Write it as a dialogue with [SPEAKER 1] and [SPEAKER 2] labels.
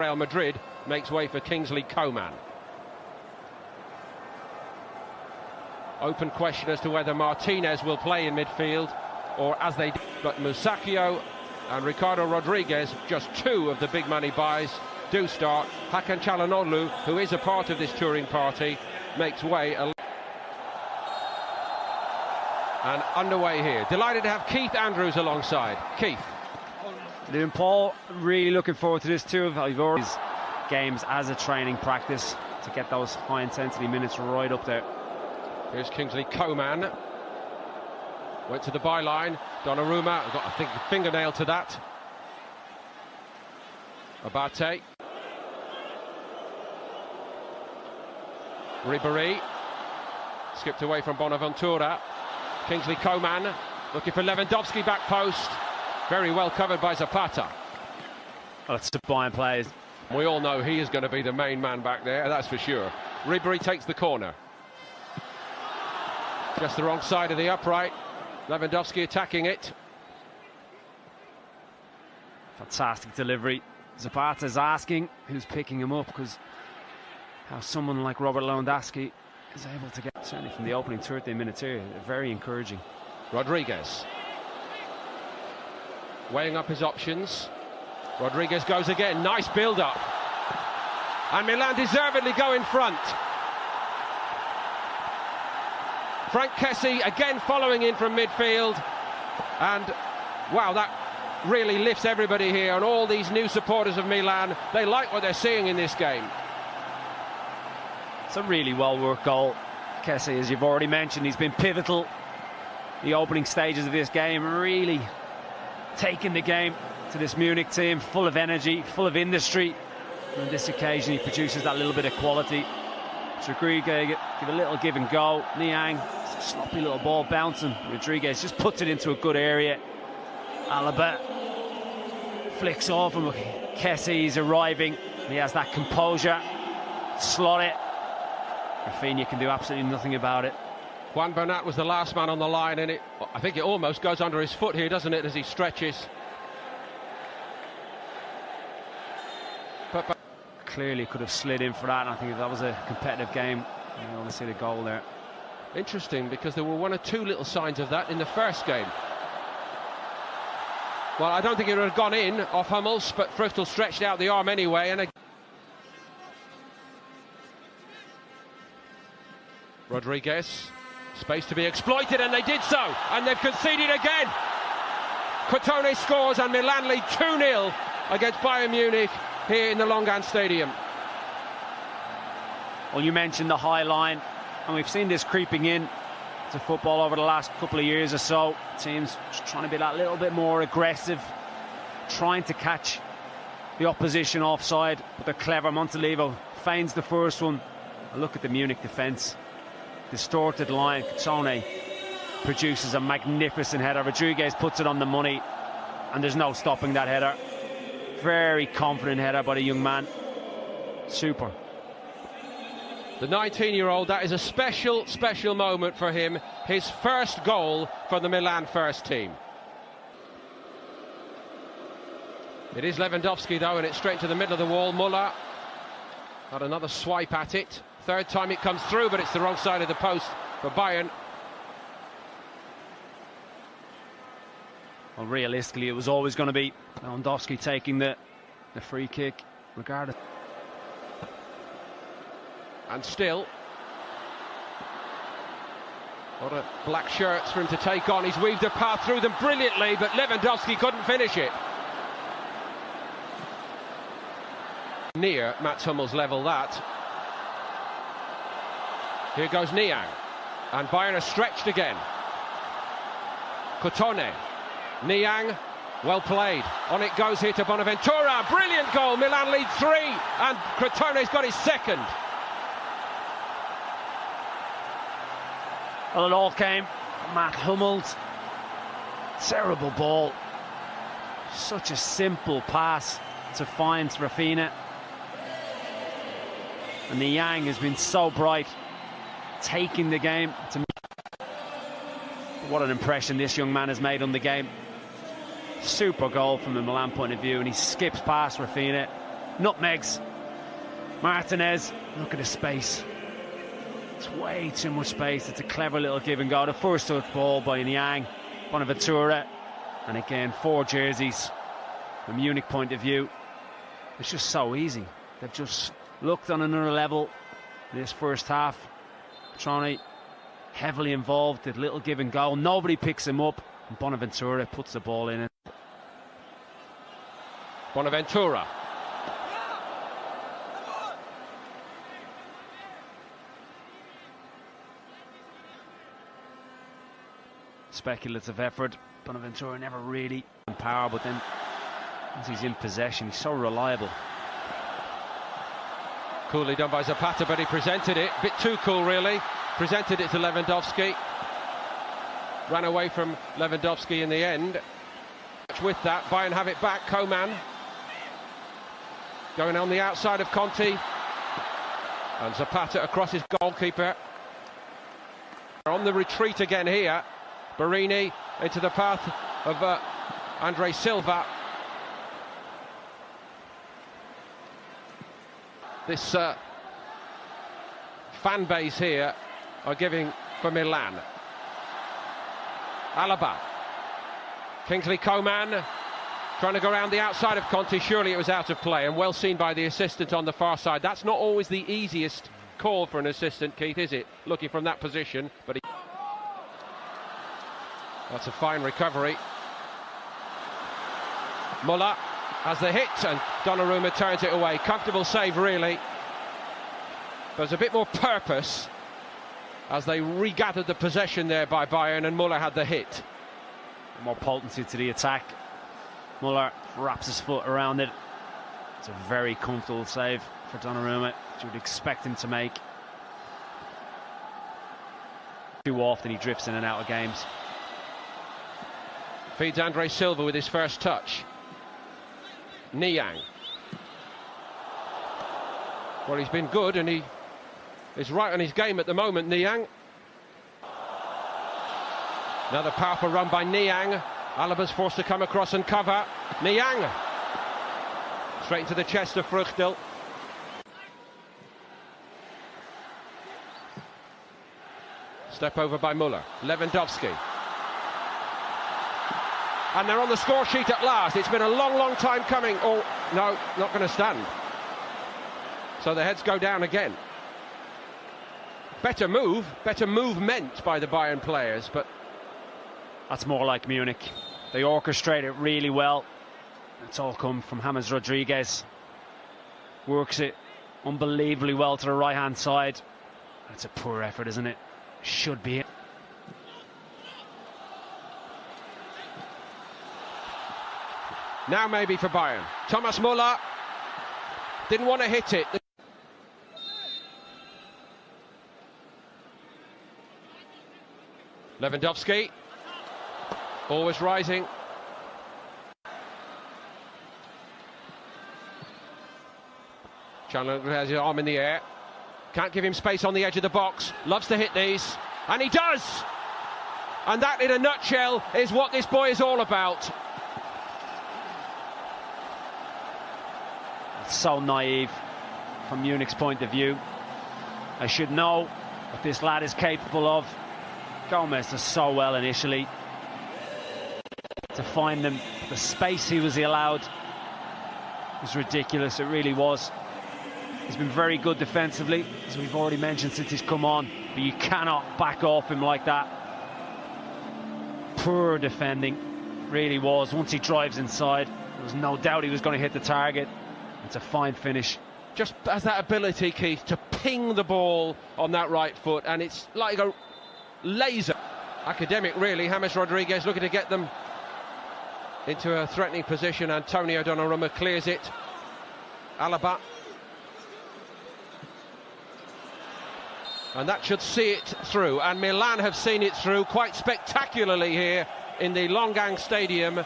[SPEAKER 1] Real Madrid makes way for Kingsley Coman. Open question as to whether Martinez will play in midfield or as they did. But Musacchio and Ricardo Rodriguez, just two of the big money buys, do start. Hakan Çalhanoğlu, who is a part of this touring party, makes way. And underway here. Delighted to have Keith Andrews alongside. Keith.
[SPEAKER 2] Doing Paul, really looking forward to this too. I've already games as a training practice to get those high intensity minutes right up there.
[SPEAKER 1] Here's Kingsley Coman. Went to the byline. Donnarumma got, I think, a fingernail to that. Abate. Ribéry. Skipped away from Bonaventura. Kingsley Coman looking for Lewandowski back post. Very well covered by Zapata.
[SPEAKER 2] Oh, it's the Bayern players.
[SPEAKER 1] We all know he is going to be the main man back there, that's for sure. Ribéry takes the corner. Just the wrong side of the upright. Lewandowski attacking it.
[SPEAKER 2] Fantastic delivery. Zapata's asking who's picking him up, because how someone like Robert Lewandowski is able to get, certainly from the opening 13 minutes here, very encouraging.
[SPEAKER 1] Rodriguez weighing up his options. Rodriguez goes again, nice build-up. And Milan deservedly go in front. Frank Kessie again following in from midfield. And, wow, that really lifts everybody here, and all these new supporters of Milan. They like what they're seeing in this game.
[SPEAKER 2] It's a really well-worked goal. Kessie, as you've already mentioned, he's been pivotal the opening stages of this game, really taking the game to this Munich team, full of energy, full of industry. And on this occasion, he produces that little bit of quality. Rodriguez give a little give and go. Niang, sloppy little ball bouncing. Rodriguez just puts it into a good area. Alaba flicks off him. Kessie's arriving. He has that composure. Slot it. Rafinha can do absolutely nothing about it.
[SPEAKER 1] Juan Bernat was the last man on the line, and I think it almost goes under his foot here, doesn't it, as he stretches. But
[SPEAKER 2] clearly could have slid in for that, and I think if that was a competitive game, you want to see the goal there.
[SPEAKER 1] Interesting, because there were one or two little signs of that in the first game. Well, I don't think it would have gone in off Hummels, but Früchtel stretched out the arm anyway, and Rodriguez, space to be exploited, and they did so, and they've conceded again. Crotone scores, and Milan lead 2-0 against Bayern Munich here in the Longan Stadium.
[SPEAKER 2] Well, you mentioned the high line, and we've seen this creeping in to football over the last couple of years or so. Teams trying to be that little bit more aggressive, trying to catch the opposition offside, but they're clever. Montolivo feigns the first one. A look at the Munich defence. Distorted line. Crotone produces a magnificent header. Rodriguez puts it on the money, and there's no stopping that header. Very confident header by the young man. Super.
[SPEAKER 1] The 19-year-old, that is a special, special moment for him. His first goal for the Milan first team. It is Lewandowski, though, and it's straight to the middle of the wall. Muller got another swipe at it. Third time it comes through, but it's the wrong side of the post for Bayern.
[SPEAKER 2] Well, realistically, it was always going to be Lewandowski taking the free kick, regardless.
[SPEAKER 1] And still, a lot of black shirts for him to take on. He's weaved a path through them brilliantly, but Lewandowski couldn't finish it. Near Mats Hummels level that. Here goes Niang, and Bayern are stretched again. Crotone, Niang, well played. On it goes here to Bonaventura, brilliant goal. Milan lead 3, and Crotone's got his second.
[SPEAKER 2] Well, it all came from Mats Hummels. Terrible ball. Such a simple pass to find Rafinha. And the Yang has been so bright, taking the game to. What an impression this young man has made on the game. Super goal from the Milan point of view, and he skips past Rafinha. nutmegs. Martinez, look at the space. It's way too much space. It's a clever little give and go. The first touch ball by Niang, Bonaventura, and again 4 jerseys. From Munich point of view, it's just so easy. They've just looked on another level in this first half. Petroni heavily involved, did little give and go. Nobody picks him up, and Bonaventura puts the ball in it.
[SPEAKER 1] Bonaventura.
[SPEAKER 2] Speculative effort. Bonaventura never really in power, but then once he's in possession, he's so reliable.
[SPEAKER 1] Coolly done by Zapata, but he presented it. Bit too cool, really. Presented it to Lewandowski. Ran away from Lewandowski in the end. With that, Bayern have it back. Coman going on the outside of Conti. And Zapata across his goalkeeper. On the retreat again here. Barini into the path of Andre Silva. This fan base here are giving for Milan. Alaba. Kingsley Coman trying to go around the outside of Conti. Surely it was out of play, and well seen by the assistant on the far side. That's not always the easiest call for an assistant, Keith, is it? Looking from that position, but that's a fine recovery. Muller has the hit, and Donnarumma turns it away. Comfortable save, really. There's a bit more purpose as they regathered the possession there by Bayern, and Muller had the hit.
[SPEAKER 2] More potency to the attack. Muller wraps his foot around it. It's a very comfortable save for Donnarumma, which you would expect him to make. Too often he drifts in and out of games.
[SPEAKER 1] Feeds Andre Silva with his first touch. Niang. Well, he's been good, and he is right on his game at the moment, Niang. Another powerful run by Niang. Alaba's forced to come across and cover. Niang. Straight into the chest of Fruchtel. Step over by Muller. Lewandowski. And they're on the score sheet at last. It's been a long, long time coming. Oh, no, not going to stand. So the heads go down again. Better movement by the Bayern players, but
[SPEAKER 2] that's more like Munich. They orchestrate it really well. It's all come from James Rodriguez. Works it unbelievably well to the right-hand side. That's a poor effort, isn't it? Should be it.
[SPEAKER 1] Now maybe for Bayern. Thomas Muller didn't want to hit it. Lewandowski, always rising. Chandler has his arm in the air. Can't give him space on the edge of the box. Loves to hit these, and he does. And that, in a nutshell, is what this boy is all about.
[SPEAKER 2] It's so naive from Munich's point of view. I should know what this lad is capable of. Gomez does so well initially to find them. The space he was allowed was ridiculous. It really was. He's been very good defensively, as we've already mentioned, since he's come on, but you cannot back off him like that. Poor defending, really was. Once he drives inside, there was no doubt he was going to hit the target. It's a fine finish.
[SPEAKER 1] Just has that ability, Keith, to ping the ball on that right foot, and it's like a laser. Academic, really. James Rodriguez looking to get them into a threatening position. Antonio Donnarumma clears it. Alaba. And that should see it through. And Milan have seen it through quite spectacularly here in the Longang Stadium.